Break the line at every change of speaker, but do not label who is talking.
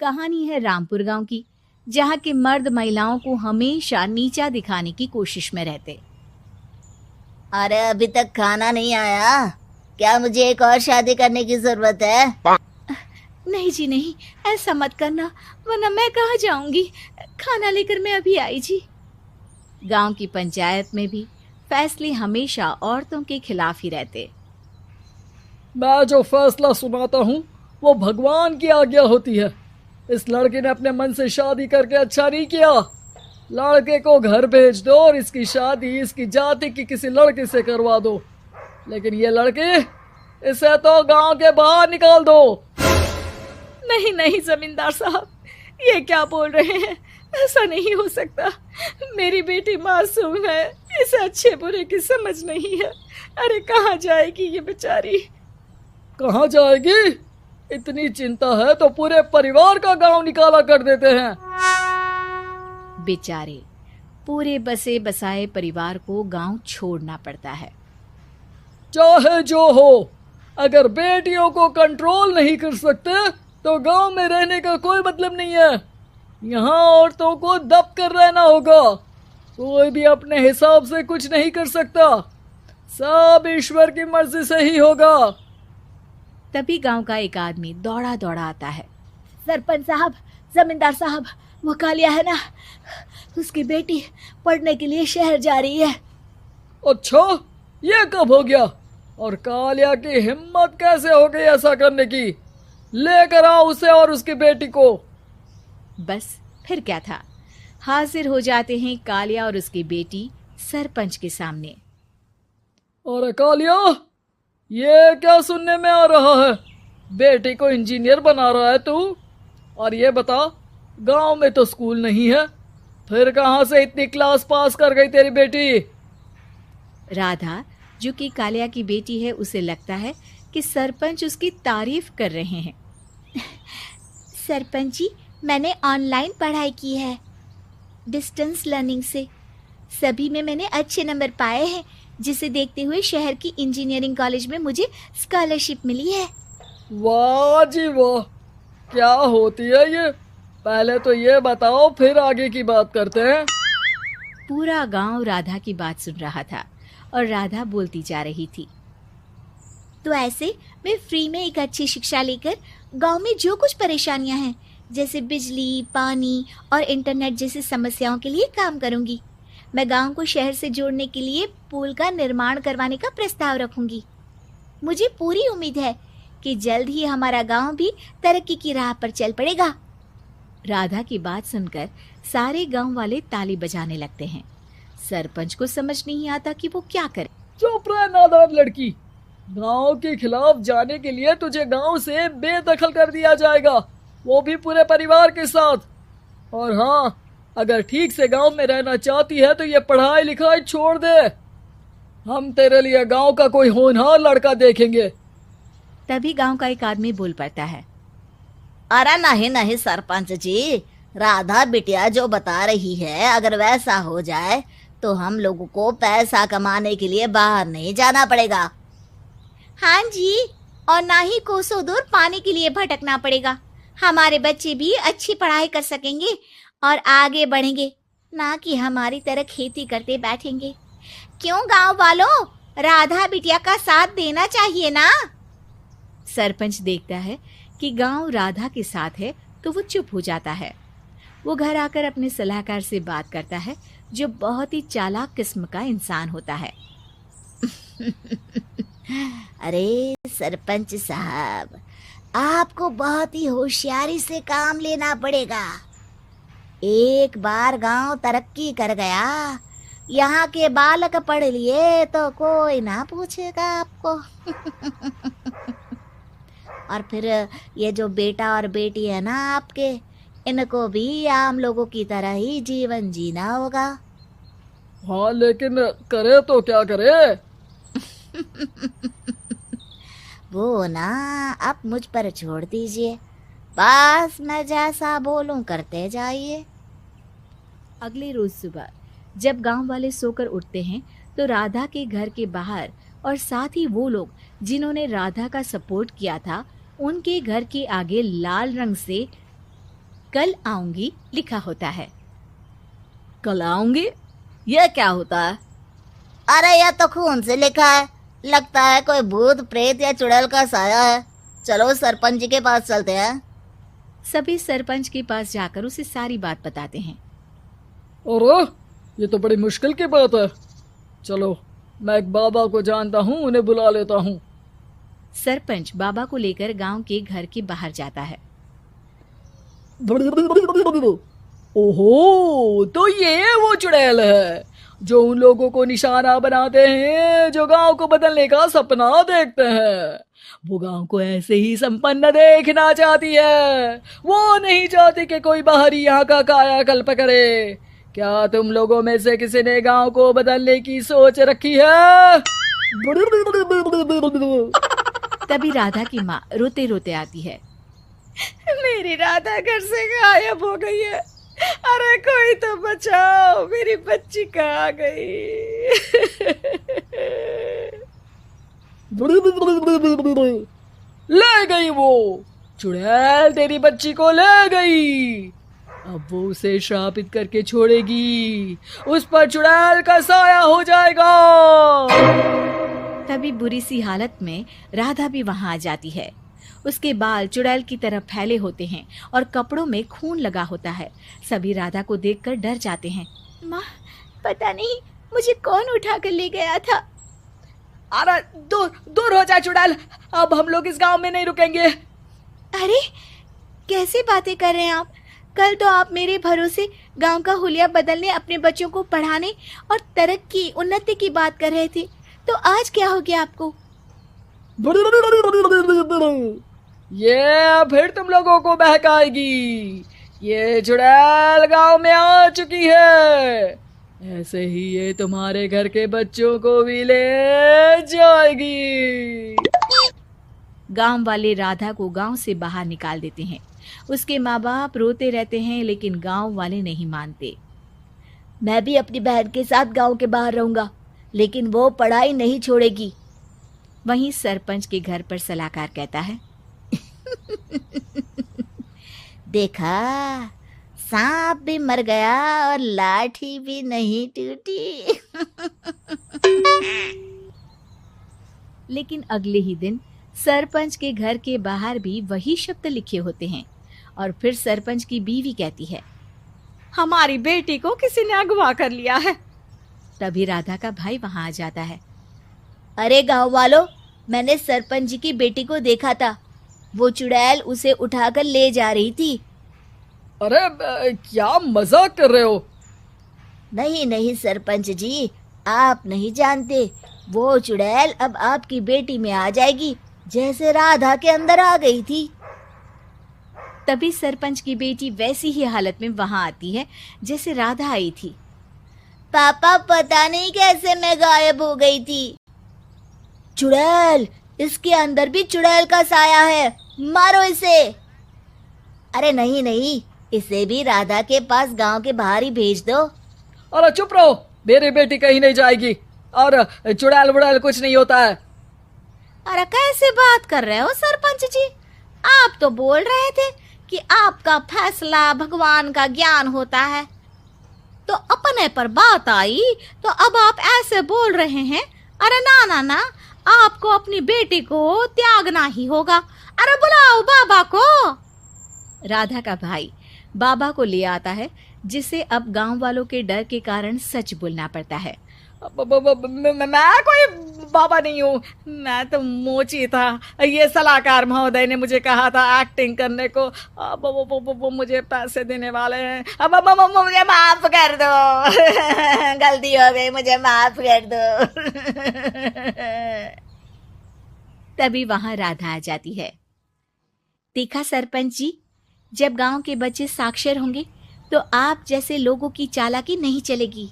कहानी है रामपुर गांव की, जहां के मर्द महिलाओं को हमेशा नीचा दिखाने की कोशिश में रहते।
अरे अभी तक खाना नहीं आया, क्या मुझे एक और शादी करने की जरूरत है?
नहीं जी नहीं, ऐसा मत करना, वरना मैं कहाँ जाऊंगी। खाना लेकर मैं अभी आई जी। गांव की पंचायत में भी फैसले हमेशा औरतों के खिलाफ ही रहते।
मैं जो फैसला सुनाता हूँ वो भगवान की आज्ञा होती है। इस लड़के ने अपने मन से शादी करके अच्छा नहीं किया। लड़के को घर भेज दो और इसकी शादी इसकी जाति की किसी लड़के से करवा दो, लेकिन ये लड़की, इसे तो गांव के बाहर निकाल दो।
नहीं नहीं जमींदार साहब, ये क्या बोल रहे हैं? ऐसा नहीं हो सकता। मेरी बेटी मासूम है, इसे अच्छे बुरे की समझ नहीं है। अरे कहाँ जाएगी ये बेचारी?
कहाँ जाएगी? इतनी चिंता है तो पूरे परिवार का गांव निकाला कर देते हैं।
बेचारे पूरे बसे बसाए परिवार को गांव छोड़ना पड़ता है।
चाहे जो हो, अगर बेटियों को कंट्रोल नहीं कर सकते तो गांव में रहने का कोई मतलब नहीं है। यहाँ औरतों को दब कर रहना होगा। कोई भी अपने हिसाब से कुछ नहीं कर सकता, सब ईश्वर की मर्जी से ही होगा।
तभी गांव का एक आदमी दौड़ा दौड़ा आता है। सरपंच साहब, जमींदार साहब, वो कालिया है ना, उसकी बेटी पढ़ने के लिए शहर जा रही है।
अच्छा, ये कब हो गया? और कालिया की हिम्मत कैसे हो गई ऐसा करने की? लेकर आओ उसे और उसकी बेटी को।
बस फिर क्या था, हाजिर हो जाते हैं कालिया और उसकी बेटी सरपंच के सामने।
अरे कालिया, ये क्या सुनने में आ रहा है? बेटी को इंजीनियर बना रहा है तू? और ये बता, गांव में तो स्कूल नहीं है, फिर कहाँ से इतनी क्लास पास कर गई तेरी बेटी?
राधा, जो कि कालिया की बेटी है, उसे लगता है कि सरपंच उसकी तारीफ कर रहे हैं। सरपंच जी, मैंने ऑनलाइन पढ़ाई की है, डिस्टेंस लर्निंग से। सभी में मैंने अच्छे नंबर पाए हैं, जिसे देखते हुए शहर की इंजीनियरिंग कॉलेज में मुझे स्कॉलरशिप मिली है।
वाह जी वाह, क्या होती है ये? पहले तो ये बताओ, फिर आगे की बात करते हैं।
पूरा गांव राधा की बात सुन रहा था और राधा बोलती जा रही थी। तो ऐसे मैं फ्री में एक अच्छी शिक्षा लेकर गांव में जो कुछ परेशानियां हैं, जैसे बिजली, पानी और इंटरनेट जैसी समस्याओं के लिए काम करूंगी। मैं गांव को शहर से जोड़ने के लिए पुल का निर्माण करवाने का प्रस्ताव रखूंगी। मुझे पूरी उम्मीद है कि जल्द ही हमारा गांव भी तरक्की की राह पर चल पड़ेगा। राधा की बात सुनकर सारे गांव वाले ताली बजाने लगते हैं। सरपंच को समझ नहीं आता कि वो क्या करे।
चुप रह नादान लड़की, गांव के खिलाफ जाने के लिए तुझे गांव से बेदखल कर दिया जाएगा, वो भी पूरे परिवार के साथ। और हाँ, अगर ठीक से गांव में रहना चाहती है तो ये पढ़ाई लिखाई छोड़ दे। हम तेरे लिए गांव का कोई होनहार लड़का देखेंगे।
तभी गांव का एक आदमी बोल पड़ता है।
अरे नहीं नहीं सरपंच जी, राधा बिटिया जो बता रही है, अगर वैसा हो जाए तो हम लोगों को पैसा कमाने के लिए बाहर नहीं जाना पड़ेगा।
हाँ जी, और ना ही कोसों दूर पानी के लिए भटकना पड़ेगा। हमारे बच्चे भी अच्छी पढ़ाई कर सकेंगे और आगे बढ़ेंगे, ना कि हमारी तरह खेती करते बैठेंगे। क्यों गांव वालों, राधा बिटिया का साथ देना चाहिए ना। सरपंच देखता है कि गांव राधा के साथ है तो वो चुप हो जाता है। वो घर आकर अपने सलाहकार से बात करता है, जो बहुत ही चालाक किस्म का इंसान होता है।
अरे सरपंच साहब, आपको बहुत ही होशियारी से काम लेना पड़ेगा। एक बार गांव तरक्की कर गया, यहाँ के बालक पढ़ लिए तो कोई ना पूछेगा आपको। और फिर ये जो बेटा और बेटी है ना आपके, इनको भी आम लोगों की तरह ही जीवन जीना होगा।
हाँ, लेकिन करे तो क्या करे?
वो ना आप मुझ पर छोड़ दीजिए, बस मैं जैसा बोलूं करते जाइए।
अगले रोज सुबह जब गांव वाले सोकर उठते हैं तो राधा के घर के बाहर और साथ ही वो लोग जिन्होंने राधा का सपोर्ट किया था, उनके घर के आगे लाल रंग से कल आऊंगी लिखा होता है।
कल आऊंगी, यह क्या होता है?
अरे यह तो खून से लिखा है, लगता है कोई भूत प्रेत या चुड़ैल का साया है। चलो सरपंच जी के पास चलते हैं।
सभी सरपंच के पास जाकर उसे सारी बात बताते हैं।
अरे ये तो बड़ी मुश्किल की बात है। चलो मैं एक बाबा को जानता हूँ, उन्हें बुला लेता हूँ।
सरपंच बाबा को लेकर गांव के घर के बाहर जाता है।
ओहो, तो ये वो चुड़ैल है जो उन लोगों को निशाना बनाते हैं जो गांव को बदलने का सपना देखते हैं। वो गांव को ऐसे ही संपन्न देखना चाहती है, वो नहीं चाहती कि कोई बाहरी यहाँ का कायाकल्प करे। क्या तुम लोगों में से किसी ने गांव को बदलने की सोच रखी है?
तभी राधा की माँ रोते रोते आती है।
मेरी राधा घर से गायब हो गई है। अरे कोई तो बचाओ, मेरी बच्ची कहाँ गई?
ले गई वो चुड़ैल, तेरी बच्ची को ले गई। अब वो उसे श्रापित करके छोड़ेगी, उस पर चुड़ैल का साया हो जाएगा।
तभी बुरी सी हालत में राधा भी वहां आ जाती है। उसके बाल चुड़ैल की तरह फैले होते हैं और कपड़ों में खून लगा होता है। सभी राधा को देखकर डर जाते हैं।
माँ, पता नहीं मुझे कौन उठा कर ले गया था।
अरे दूर दूर हो जा चुड़ैल, अब हम लोग इस गांव में नहीं रुकेंगे।
अरे कैसे बातें कर रहे हैं आप? कल तो आप मेरे भरोसे गांव का हुलिया बदलने, अपने बच्चों को पढ़ाने और तरक्की उन्नति की बात कर रहे थे, तो आज क्या हो गया आपको?
ये फिर तुम लोगों को बहकाएगी। ये चुड़ैल गांव में आ चुकी है, ऐसे ही ये तुम्हारे घर के बच्चों को भी ले जाएगी।
गांव वाले राधा को गांव से बाहर निकाल देते हैं। उसके माँ बाप रोते रहते हैं, लेकिन गांव वाले नहीं मानते।
मैं भी अपनी बहन के साथ गांव के बाहर रहूंगा, लेकिन वो पढ़ाई नहीं छोड़ेगी।
वहीं सरपंच के घर पर सलाहकार कहता है।
देखा, सांप भी मर गया और लाठी भी नहीं टूटी।
लेकिन अगले ही दिन सरपंच के घर के बाहर भी वही शब्द लिखे होते हैं। और फिर सरपंच की बीवी कहती है,
हमारी बेटी को किसी ने अगवा कर लिया है।
तभी राधा का भाई वहां आ जाता है।
अरे गांव वालों, मैंने सरपंच जी की बेटी को देखा था। वो चुड़ैल उसे उठाकर ले जा रही थी।
अरे क्या मजाक कर रहे हो?
नहीं नहीं सरपंच जी, आप नहीं जानते। वो चुड़ैल अब आपकी बेटी में आ जाएगी, जैसे राधा के अंदर आ गई थी।
तभी सरपंच की बेटी वैसी ही हालत में वहां आती है जैसे राधा आई थी।
पापा, पता नहीं कैसे मैं गायब हो गई थी। चुड़ैल, इसके अंदर भी चुड़ैल का साया है, मारो इसे। अरे नहीं नहीं, इसे भी राधा के पास गांव के बाहर ही भेज दो।
अरे चुप रहो, मेरी बेटी कहीं नहीं जाएगी और चुड़ैल वुड़ैल कुछ नहीं होता है।
अरे कैसे बात कर रहे हो सरपंच जी? आप तो बोल रहे थे कि आपका फैसला भगवान का ज्ञान होता है, तो अपने पर बात आई तो अब आप ऐसे बोल रहे हैं। अरे ना ना ना, आपको अपनी बेटी को त्यागना ही होगा। अरे बुलाओ बाबा को।
राधा का भाई बाबा को ले आता है, जिसे अब गांव वालों के डर के कारण सच बोलना पड़ता है।
मैं कोई बाबा नहीं हूँ, मैं तो मोची था। ये सलाहकार महोदय ने मुझे कहा था एक्टिंग करने को। वो मुझे पैसे देने वाले हैं। अब मुझे माफ कर दो।
गलती हो गई, मुझे माफ कर दो।
तभी वहां राधा आ जाती है। देखा सरपंच जी, जब गांव के बच्चे साक्षर होंगे तो आप जैसे लोगों की चालाकी नहीं चलेगी।